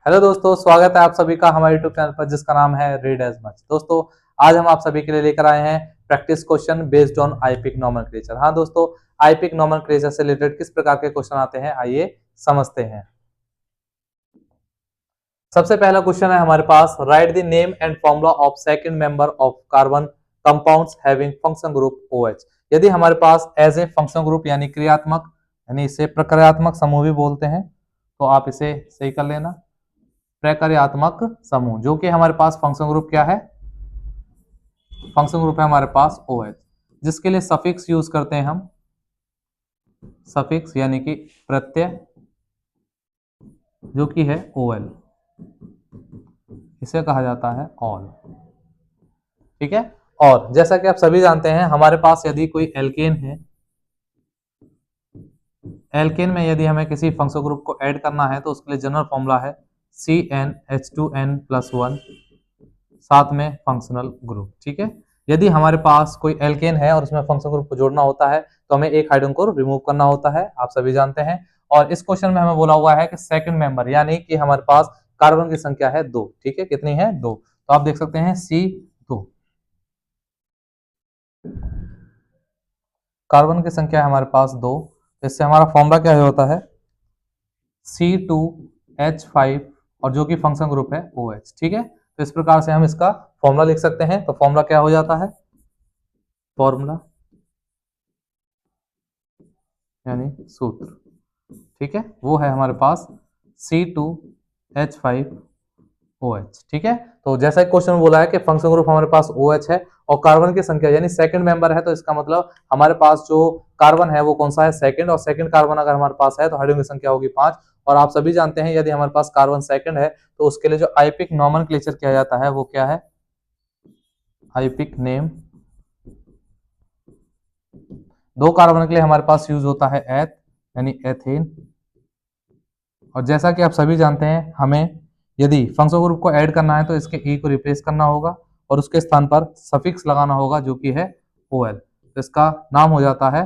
Hello दोस्तों, स्वागत है आप सभी का हमारे यूट्यूब चैनल पर जिसका नाम है रीड एज मच। दोस्तों, आज हम आप सभी के लिए लेकर आए हैं practice question based on IUPAC nomenclature. हाँ दोस्तों, आईपिक नोमेनक्लेचर से रिलेटेड किस प्रकार के क्वेश्चन आते हैं, आइए समझते हैं। सबसे पहला क्वेश्चन है हमारे पास, write the name and formula of second member of carbon compounds having function group OH। यदि हमारे पास एज ए फंक्शन ग्रुप यानी क्रियात्मक, यानी इसे प्रक्रियात्मक समूह भी बोलते हैं, तो आप इसे सही कर लेना। प्रक्रियात्मक समूह जो कि हमारे पास फंक्शन ग्रुप क्या है, फंक्शन ग्रुप है हमारे पास OH, जिसके लिए सफिक्स यूज करते हैं हम, सफिक्स यानी कि प्रत्यय जो कि है OL, इसे कहा जाता है ऑल। ठीक है। और जैसा कि आप सभी जानते हैं, हमारे पास यदि कोई एल्केन है, एल्केन में यदि हमें किसी फंक्शन ग्रुप को ऐड करना है तो उसके लिए जनरल फॉर्मूला है CnH2n+1, साथ में फंक्शनल ग्रुप। ठीक है। यदि हमारे पास कोई एल्केन है और उसमें फंक्शन ग्रुप को जोड़ना होता है तो हमें एक हाइड्रोजन को रिमूव करना होता है, आप सभी जानते हैं। और इस क्वेश्चन में हमें बोला हुआ है कि सेकंड मेंबर यानी कि हमारे पास कार्बन की संख्या है 2। ठीक है, कितनी है? 2। तो आप देख सकते हैं C2, कार्बन की संख्या है हमारे पास 2। इससे हमारा फॉर्मूला क्या होता है? C2H5, और जो कि फंक्शन ग्रुप है OH। ठीक है। तो इस प्रकार से हम इसका फॉर्मूला लिख सकते हैं। तो फॉर्मूला क्या हो जाता है? फॉर्मूला यानी सूत्र, ठीक है, वो है हमारे पास C2H5OH। ठीक है। तो जैसा क्वेश्चन बोला है कि फंक्शन ग्रुप हमारे पास OH है और कार्बन की संख्या यानी सेकंड मेंबर है, तो इसका मतलब हमारे पास जो कार्बन है वो कौन सा है? सेकंड। और सेकंड कार्बन अगर हमारे पास है तो हाइड्रोजन की संख्या होगी 5। और आप सभी जानते हैं यदि हमारे पास कार्बन सेकंड है तो उसके लिए जो आईपिक नोमेनक्लेचर किया जाता है वो क्या है? आईपिक नेम। 2 कार्बन के लिए हमारे पास यूज होता है एथ यानी एथेन। और जैसा कि आप सभी जानते हैं, हमें यदि फंक्शन ग्रुप को ऐड करना है तो इसके ई को रिप्लेस करना होगा और उसके स्थान पर सफिक्स लगाना होगा जो कि है OL। तो इसका नाम हो जाता है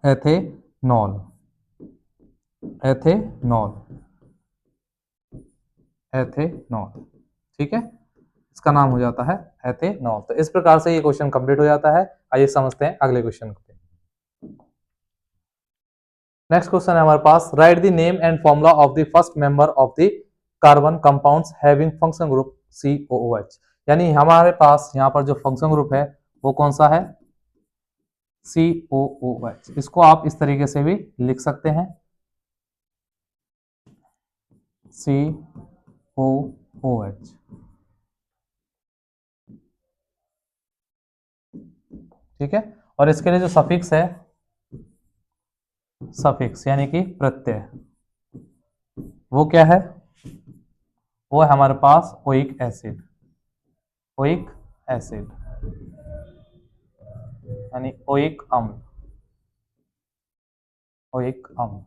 एथेनॉल, एथेनॉल, एथेनॉल। ठीक है, इसका नाम हो जाता है एथेनॉल। तो इस प्रकार से ये क्वेश्चन कंप्लीट हो जाता है। आइए समझते हैं अगले क्वेश्चन को। नेक्स्ट क्वेश्चन है हमारे पास, write the name and formula of the first member of the carbon compounds having function group COOH। यानी हमारे पास यहाँ पर जो फंक्शन ग्रुप है वो कौन सा है? COOH। इसको आप इस तरीके से भी लिख सकते हैं, COOH। ठीक है। और इसके लिए जो सफिक्स है, सफिक्स यानी कि प्रत्यय, वो क्या है? वो है हमारे पास ओइक एसिड, ओइक एसिड यानी ओइक अम्ल, ओइक अम्ल।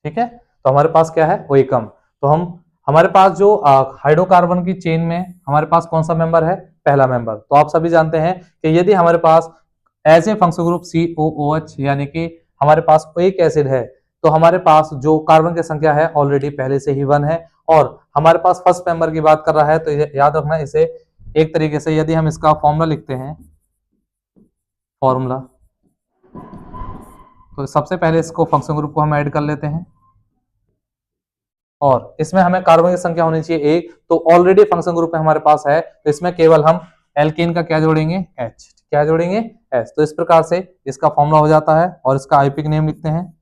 ठीक है। तो हमारे पास क्या है? ओइक अम्ल। तो हमारे पास जो हाइड्रोकार्बन की चेन में हमारे पास कौन सा मेंबर है? पहला मेंबर। तो आप सभी जानते हैं कि यदि हमारे पास as a function group COOH यानी कि हमारे पास ओइक एसिड है तो हमारे पास जो कार्बन की संख्या है ऑलरेडी पहले से ही 1 है। और हमारे पास फर्स्ट मेंबर की बात कर रहा है तो याद रखना, इसे एक तरीके से यदि हम इसका फॉर्मूला लिखते हैं, फॉर्मूला, तो सबसे पहले इसको फंक्शन ग्रुप को हम ऐड कर लेते हैं और इसमें हमें कार्बन की संख्या होनी चाहिए 1। तो ऑलरेडी फंक्शन ग्रुप में हमारे पास है तो इसमें केवल हम एल्केन का क्या जोड़ेंगे? H। क्या जोड़ेंगे? H। तो इस प्रकार से इसका फॉर्मूला हो जाता है और इसका आईपिक नेम लिखते हैं।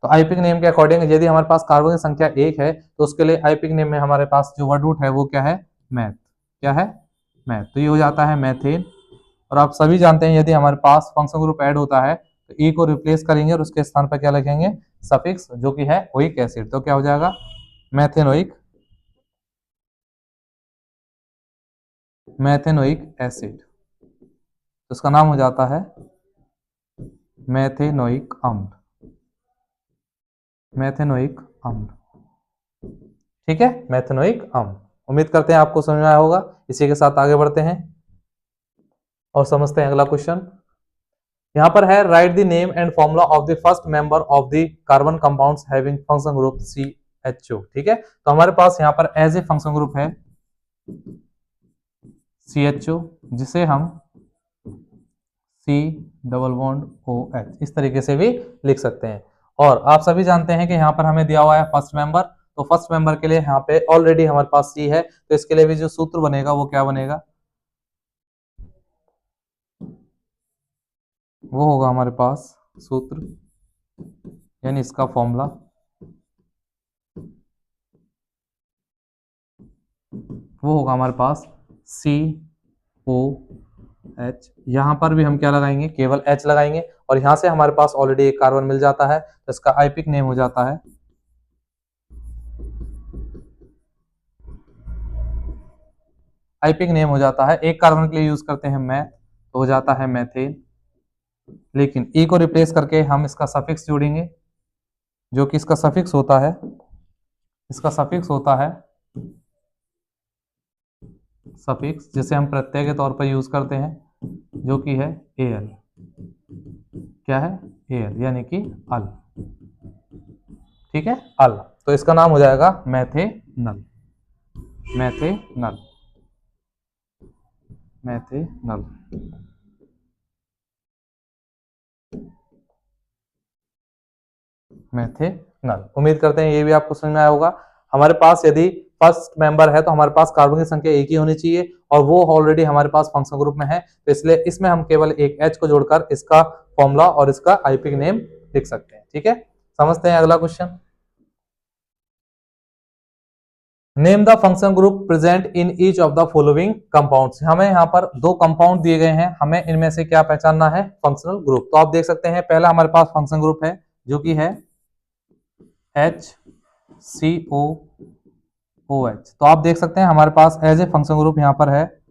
तो आईपिक नेम के अकॉर्डिंग यदि हमारे पास कार्बन की संख्या 1 है तो उसके लिए आईपिक नेम में हमारे पास जो वर्ड रूट है वो क्या है? मैथ। क्या है? मैथ। तो ये हो जाता है मैथेन। और आप सभी जानते हैं यदि हमारे पास फंक्शन ग्रुप ऐड होता है तो ई को रिप्लेस करेंगे और उसके स्थान पर क्या लिखेंगे? सफिक्स जो कि है ओइक एसिड। तो क्या हो जाएगा? Methanoic, methanoic acid. तो इसका नाम हो जाता है मैथेनोइक अम्ल, मैथेनोइक अम्ल। ठीक है, मैथेनोइक अम्ल। उम्मीद करते हैं आपको समझ में आया होगा। इसी के साथ आगे बढ़ते हैं और समझते हैं अगला क्वेश्चन। यहाँ पर है write the name and formula of the first member of the carbon compounds having function group CHO। ठीक है, तो हमारे पास यहाँ पर एज ए फंक्शन ग्रुप है CHO, जिसे हम C डबल बॉन्ड OH इस तरीके से भी लिख सकते हैं। और आप सभी जानते हैं कि यहाँ पर हमें दिया हुआ है फर्स्ट मेंबर, तो फर्स्ट मेंबर के लिए यहाँ पे ऑलरेडी हमारे पास C है, तो इसके लिए भी जो सूत्र बनेगा वो क्या बनेगा, वो होगा हमारे पास सूत्र यानी इसका फॉर्मूला वो होगा हमारे पास COH। यहां पर भी हम क्या लगाएंगे, केवल H लगाएंगे, और यहां से हमारे पास ऑलरेडी एक कार्बन मिल जाता है, तो इसका आईपिक नेम हो जाता है एक कार्बन के लिए यूज करते हैं मैथ, तो हो जाता है मैथेन। लेकिन E को रिप्लेस करके हम इसका सफिक्स जोड़ेंगे, जो कि इसका सफिक्स होता है सफिक्स जिसे हम प्रत्यय के तौर पर यूज करते हैं, जो कि है Al। क्या है, Al यानी कि अल। ठीक है, अल, तो इसका नाम हो जाएगा मैथेनल। उम्मीद करते हैं ये भी आपको समझ में आया होगा। हमारे पास यदि फर्स्ट मेंबर है तो हमारे पास कार्बन की संख्या एक ही होनी चाहिए, और वो ऑलरेडी हमारे पास फंक्शन ग्रुप में है, तो इसलिए इसमें हम केवल एक H को जोड़कर इसका फॉर्मूला और इसका आईपिक नेम लिख सकते हैं। ठीक है, समझते हैं अगला question. Name the function group present in each of the following compounds. हमें यहाँ पर दो कंपाउंड दिए गए हैं, हमें इनमें से क्या पहचानना है, फंक्शनल ग्रुप। तो आप देख सकते हैं पहला हमारे पास फंक्शन ग्रुप है जो कि है HCOOH। तो आप देख सकते हैं हमारे पास एज ए फंक्शन ग्रुप यहाँ पर है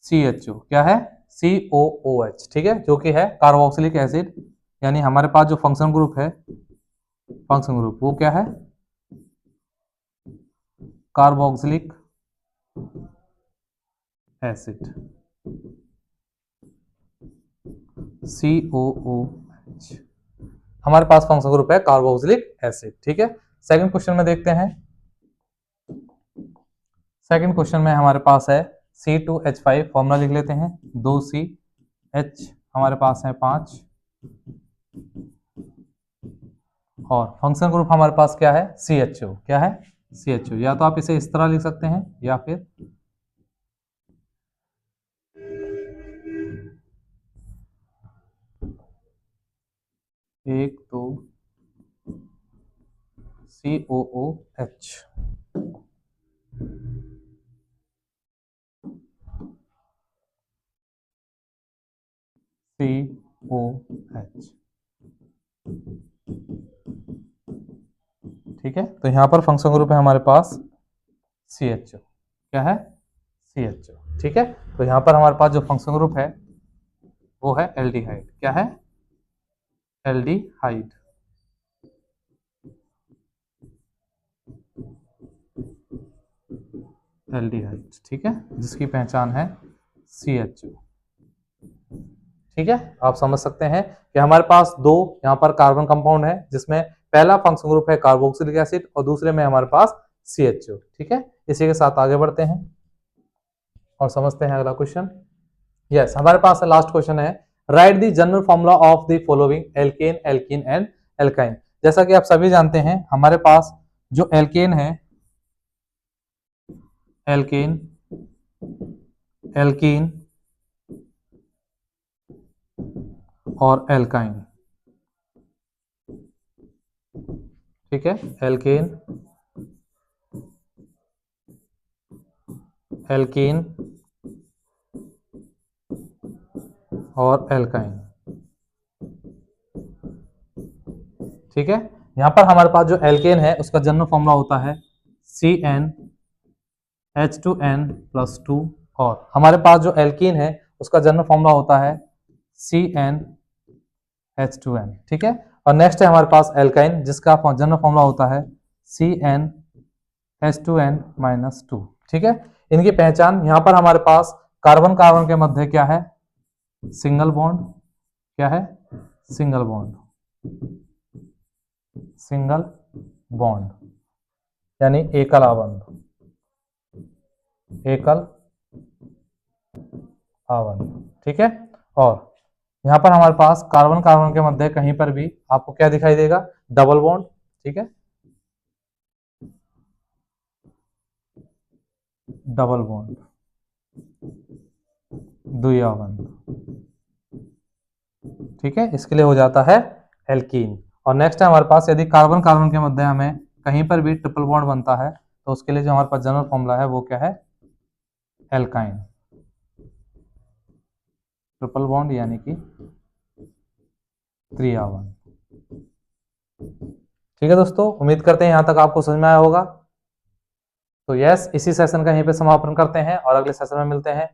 CHO। क्या है, COOH। ठीक है, जो कि है कार्बोक्सिलिक एसिड, यानी हमारे पास जो फंक्शन ग्रुप वो क्या है, कार्बोक्सिलिक एसिड COOH। हमारे पास फंक्शन ग्रुप है कार्बोक्सिलिक एसिड। ठीक है, सेकंड क्वेश्चन में देखते हैं। सेकंड क्वेश्चन में हमारे पास है C2H5। फॉर्मूला लिख लेते हैं, 2CH हमारे पास है 5, और फंक्शन ग्रुप हमारे पास क्या है, CHO। क्या है, CHO। या तो आप इसे इस तरह लिख सकते हैं, या फिर एक दो COOH। ठीक है, तो यहां पर फंक्शन ग्रुप है हमारे पास CHO। क्या है, CHO। ठीक है, तो यहां पर हमारे पास जो फंक्शन ग्रुप है वो है एल्डिहाइड। क्या है, एल्डिहाइड। ठीक है, जिसकी पहचान है CHO। ठीक है, आप समझ सकते हैं कि हमारे पास दो यहाँ पर कार्बन कंपाउंड है, जिसमें पहला फंक्शन ग्रुप है कार्बोक्सिलिक एसिड और दूसरे में हमारे पास CHO। ठीक है, इसी के साथ आगे बढ़ते हैं और समझते हैं अगला क्वेश्चन। यस, हमारे पास लास्ट क्वेश्चन है, write the general formula of the following alkane, alkene and alkyne. जैसा कि आप सभी जानते हैं हमारे पास जो एल्केन है, एल्केन, एल्कीन और एल्काइन। ठीक है, एल्केन, एल्कीन और एल्काइन। ठीक है, यहां पर हमारे पास जो एल्केन है उसका जनरल फॉर्मूला होता है CnH2n+2, और हमारे पास जो एल्कीन है उसका जनरल फॉर्मूला होता है CnH2n। ठीक है, और नेक्स्ट है हमारे पास एल्काइन, जिसका जनरल फॉर्मूला होता है CnH2n-2। ठीक है, इनकी पहचान यहाँ पर हमारे पास कार्बन कार्बन के मध्य क्या है? Single bond. क्या है? Single bond. सिंगल बॉन्ड यानी एकल आबंध। एकल आबंध, ठीक है। और यहां पर हमारे पास कार्बन कार्बन के मध्य कहीं पर भी आपको क्या दिखाई देगा? डबल बॉन्ड, ठीक है, डबल बॉन्ड, द्विआबंध, ठीक है, इसके लिए हो जाता है एल्कीन। और नेक्स्ट है हमारे पास, यदि कार्बन कार्बन के मध्य हमें कहीं पर भी ट्रिपल बॉन्ड बनता है तो उसके लिए जो हमारे पास जनरल फॉर्मूला है वो क्या है? एल्काइन। ट्रिपल बॉन्ड यानी कि त्रिआबंध। ठीक है दोस्तों, उम्मीद करते हैं यहां तक आपको समझ में आया होगा। तो यस, इसी सेशन का यहीं पे समापन करते हैं और अगले सेशन में मिलते हैं।